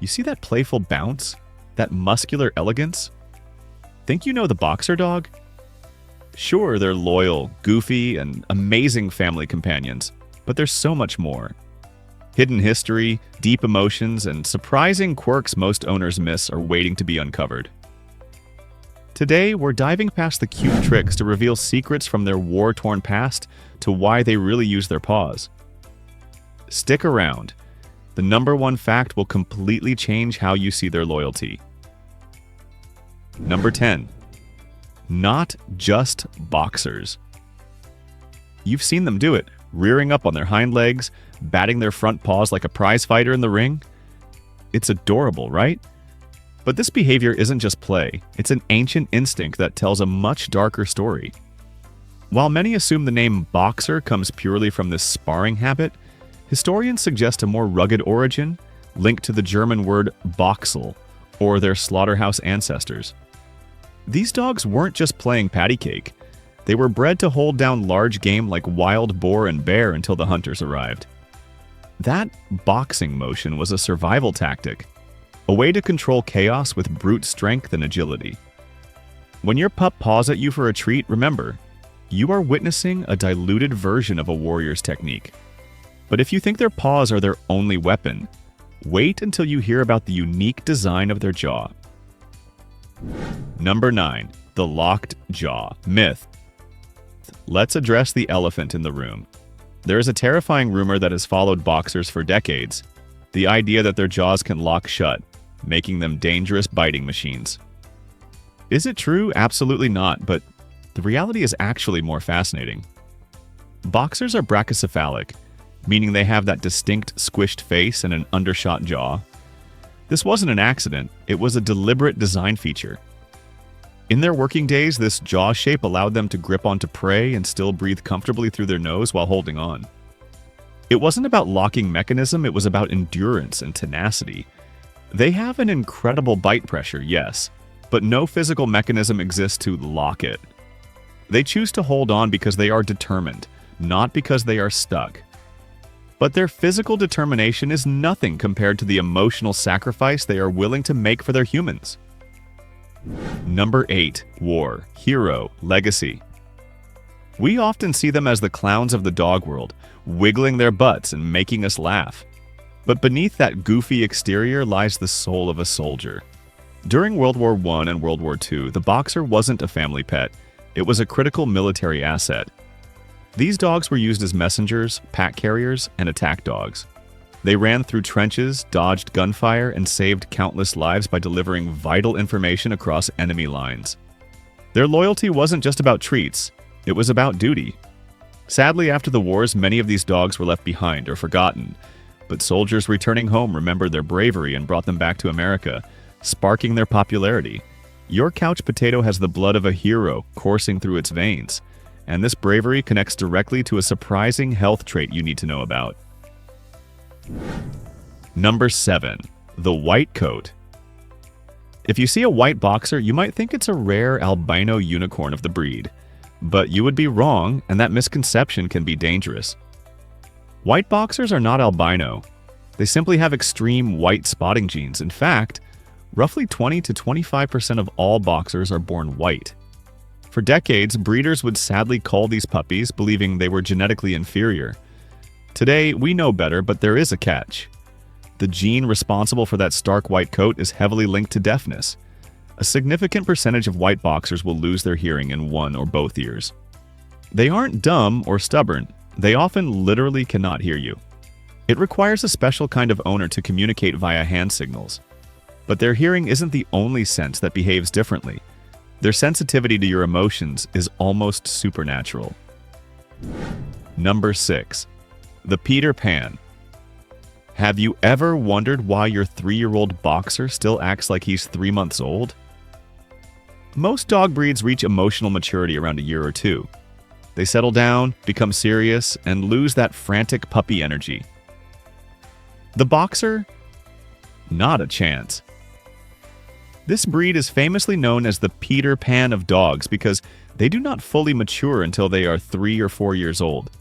You see that playful bounce? That muscular elegance? Think you know the boxer dog? Sure, they're loyal, goofy, and amazing family companions, but there's so much more. Hidden history, deep emotions, and surprising quirks most owners miss are waiting to be uncovered. Today, we're diving past the cute tricks to reveal secrets from their war-torn past to why they really use their paws. Stick around. The number one fact will completely change how you see their loyalty. Number 10. Not just boxers. You've seen them do it, rearing up on their hind legs, batting their front paws like a prize fighter in the ring. It's adorable, right? But this behavior isn't just play, it's an ancient instinct that tells a much darker story. While many assume the name boxer comes purely from this sparring habit, historians suggest a more rugged origin, linked to the German word Boxel, or their slaughterhouse ancestors. These dogs weren't just playing patty cake. They were bred to hold down large game like wild boar and bear until the hunters arrived. That boxing motion was a survival tactic, a way to control chaos with brute strength and agility. When your pup paws at you for a treat, remember, you are witnessing a diluted version of a warrior's technique. But if you think their paws are their only weapon, wait until you hear about the unique design of their jaw. Number 9. The locked jaw myth. Let's address the elephant in the room. There is a terrifying rumor that has followed boxers for decades, the idea that their jaws can lock shut, making them dangerous biting machines. Is it true? Absolutely not, but the reality is actually more fascinating. Boxers are brachycephalic, meaning they have that distinct squished face and an undershot jaw. This wasn't an accident, it was a deliberate design feature. In their working days, this jaw shape allowed them to grip onto prey and still breathe comfortably through their nose while holding on. It wasn't about locking mechanism, it was about endurance and tenacity. They have an incredible bite pressure, yes, but no physical mechanism exists to lock it. They choose to hold on because they are determined, not because they are stuck. But their physical determination is nothing compared to the emotional sacrifice they are willing to make for their humans. Number 8. War, hero, legacy. We often see them as the clowns of the dog world, wiggling their butts and making us laugh. But beneath that goofy exterior lies the soul of a soldier. During World War I and World War II, the boxer wasn't a family pet. It was a critical military asset. These dogs were used as messengers, pack carriers, and attack dogs. They ran through trenches, dodged gunfire, and saved countless lives by delivering vital information across enemy lines. Their loyalty wasn't just about treats, it was about duty. Sadly, after the wars, many of these dogs were left behind or forgotten, but soldiers returning home remembered their bravery and brought them back to America, sparking their popularity. Your couch potato has the blood of a hero coursing through its veins, and this bravery connects directly to a surprising health trait you need to know about. Number 7. The white coat. If you see a white boxer, you might think it's a rare albino unicorn of the breed. But you would be wrong, and that misconception can be dangerous. White boxers are not albino. They simply have extreme white spotting genes. In fact, roughly 20 to 25% of all boxers are born white. For decades, breeders would sadly cull these puppies, believing they were genetically inferior. Today, we know better, but there is a catch. The gene responsible for that stark white coat is heavily linked to deafness. A significant percentage of white boxers will lose their hearing in one or both ears. They aren't dumb or stubborn. They often literally cannot hear you. It requires a special kind of owner to communicate via hand signals. But their hearing isn't the only sense that behaves differently. Their sensitivity to your emotions is almost supernatural. Number 6. The Peter Pan. Have you ever wondered why your 3-year-old boxer still acts like he's 3 months old? Most dog breeds reach emotional maturity around a year or two. They settle down, become serious, and lose that frantic puppy energy. The boxer? Not a chance. This breed is famously known as the Peter Pan of dogs because they do not fully mature until they are 3 or 4 years old.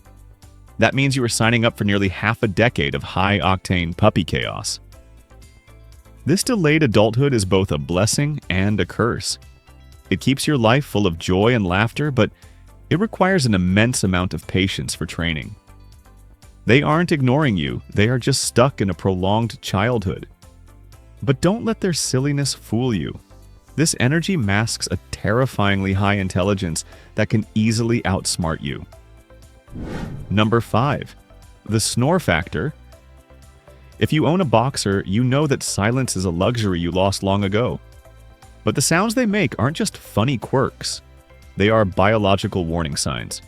That means you are signing up for nearly half a decade of high-octane puppy chaos. This delayed adulthood is both a blessing and a curse. It keeps your life full of joy and laughter, but it requires an immense amount of patience for training. They aren't ignoring you, they are just stuck in a prolonged childhood. But don't let their silliness fool you. This energy masks a terrifyingly high intelligence that can easily outsmart you. Number 5. The snore factor. If you own a boxer, you know that silence is a luxury you lost long ago. But the sounds they make aren't just funny quirks. They are biological warning signs.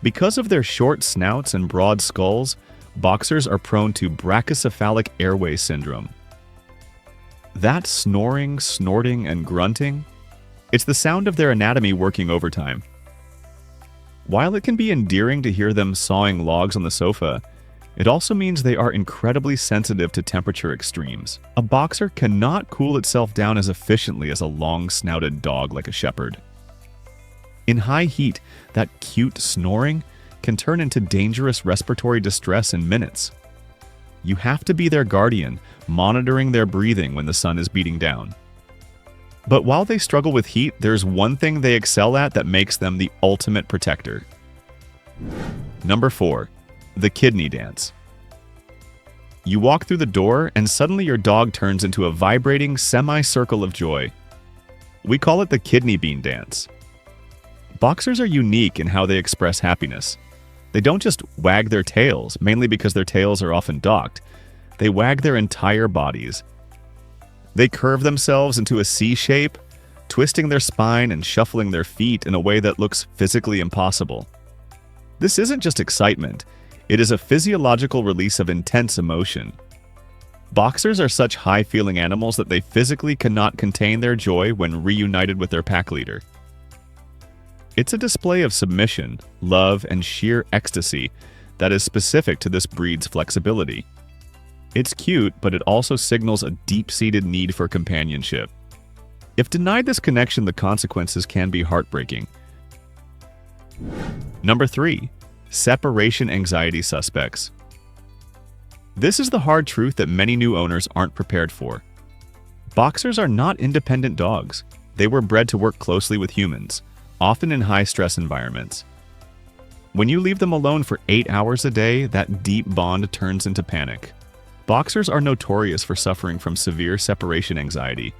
Because of their short snouts and broad skulls, boxers are prone to brachycephalic airway syndrome. That snoring, snorting, and grunting, it's the sound of their anatomy working overtime. While it can be endearing to hear them sawing logs on the sofa, it also means they are incredibly sensitive to temperature extremes. A boxer cannot cool itself down as efficiently as a long-snouted dog like a shepherd. In high heat, that cute snoring can turn into dangerous respiratory distress in minutes. You have to be their guardian, monitoring their breathing when the sun is beating down. But while they struggle with heat, there's one thing they excel at that makes them the ultimate protector. Number 4. The kidney dance. You walk through the door and suddenly your dog turns into a vibrating semicircle of joy. We call it the kidney bean dance. Boxers are unique in how they express happiness. They don't just wag their tails, mainly because their tails are often docked. They wag their entire bodies. They curve themselves into a C shape, twisting their spine and shuffling their feet in a way that looks physically impossible. This isn't just excitement. It is a physiological release of intense emotion. Boxers are such high-feeling animals that they physically cannot contain their joy when reunited with their pack leader. It's a display of submission, love, and sheer ecstasy that is specific to this breed's flexibility. It's cute, but it also signals a deep-seated need for companionship. If denied this connection, the consequences can be heartbreaking. Number 3. Separation anxiety suspects. This is the hard truth that many new owners aren't prepared for. Boxers are not independent dogs. They were bred to work closely with humans, often in high-stress environments. When you leave them alone for 8 hours a day, that deep bond turns into panic. Boxers are notorious for suffering from severe separation anxiety.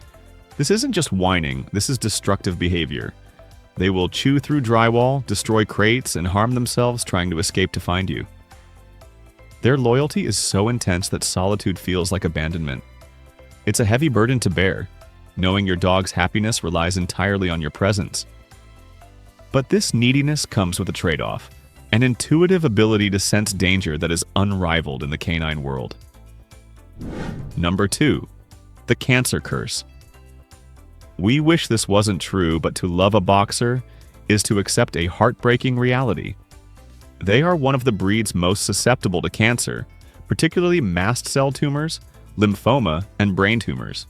This isn't just whining, this is destructive behavior. They will chew through drywall, destroy crates, and harm themselves trying to escape to find you. Their loyalty is so intense that solitude feels like abandonment. It's a heavy burden to bear, knowing your dog's happiness relies entirely on your presence. But this neediness comes with a trade-off, an intuitive ability to sense danger that is unrivaled in the canine world. Number 2. The cancer curse. We wish this wasn't true, but to love a boxer is to accept a heartbreaking reality. They are one of the breeds most susceptible to cancer, particularly mast cell tumors, lymphoma, and brain tumors.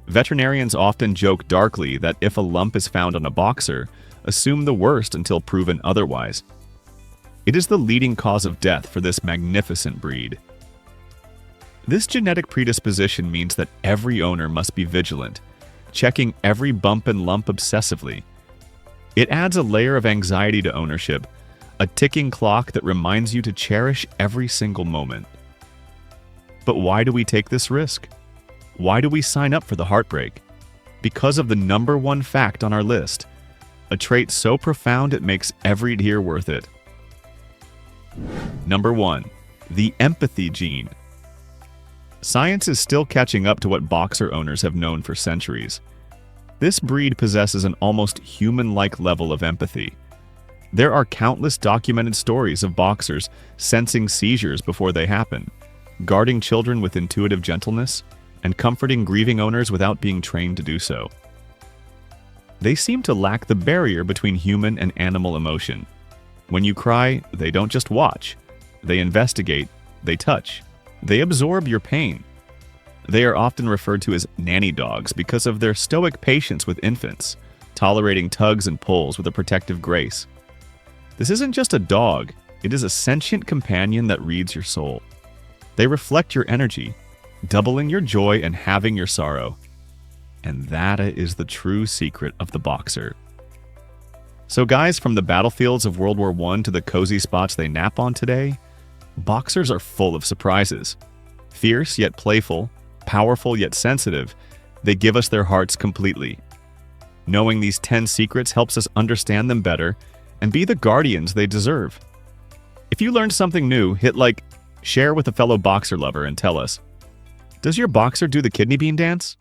Veterinarians often joke darkly that if a lump is found on a boxer, assume the worst until proven otherwise. It is the leading cause of death for this magnificent breed. This genetic predisposition means that every owner must be vigilant, checking every bump and lump obsessively. It adds a layer of anxiety to ownership, a ticking clock that reminds you to cherish every single moment. But why do we take this risk? Why do we sign up for the heartbreak? Because of the number one fact on our list, a trait so profound it makes every tear worth it. Number 1. The empathy gene. Science is still catching up to what boxer owners have known for centuries. This breed possesses an almost human-like level of empathy. There are countless documented stories of boxers sensing seizures before they happen, guarding children with intuitive gentleness, and comforting grieving owners without being trained to do so. They seem to lack the barrier between human and animal emotion. When you cry, they don't just watch. They investigate, they touch, they absorb your pain. They are often referred to as nanny dogs because of their stoic patience with infants, tolerating tugs and pulls with a protective grace. This isn't just a dog, it is a sentient companion that reads your soul. They reflect your energy, doubling your joy and halving your sorrow. And that is the true secret of the boxer. So guys, from the battlefields of World War I to the cozy spots they nap on today, boxers are full of surprises. Fierce yet playful, powerful yet sensitive, they give us their hearts completely. Knowing these 10 secrets helps us understand them better and be the guardians they deserve. If you learned something new, hit like, share with a fellow boxer lover and tell us, does your boxer do the kidney bean dance?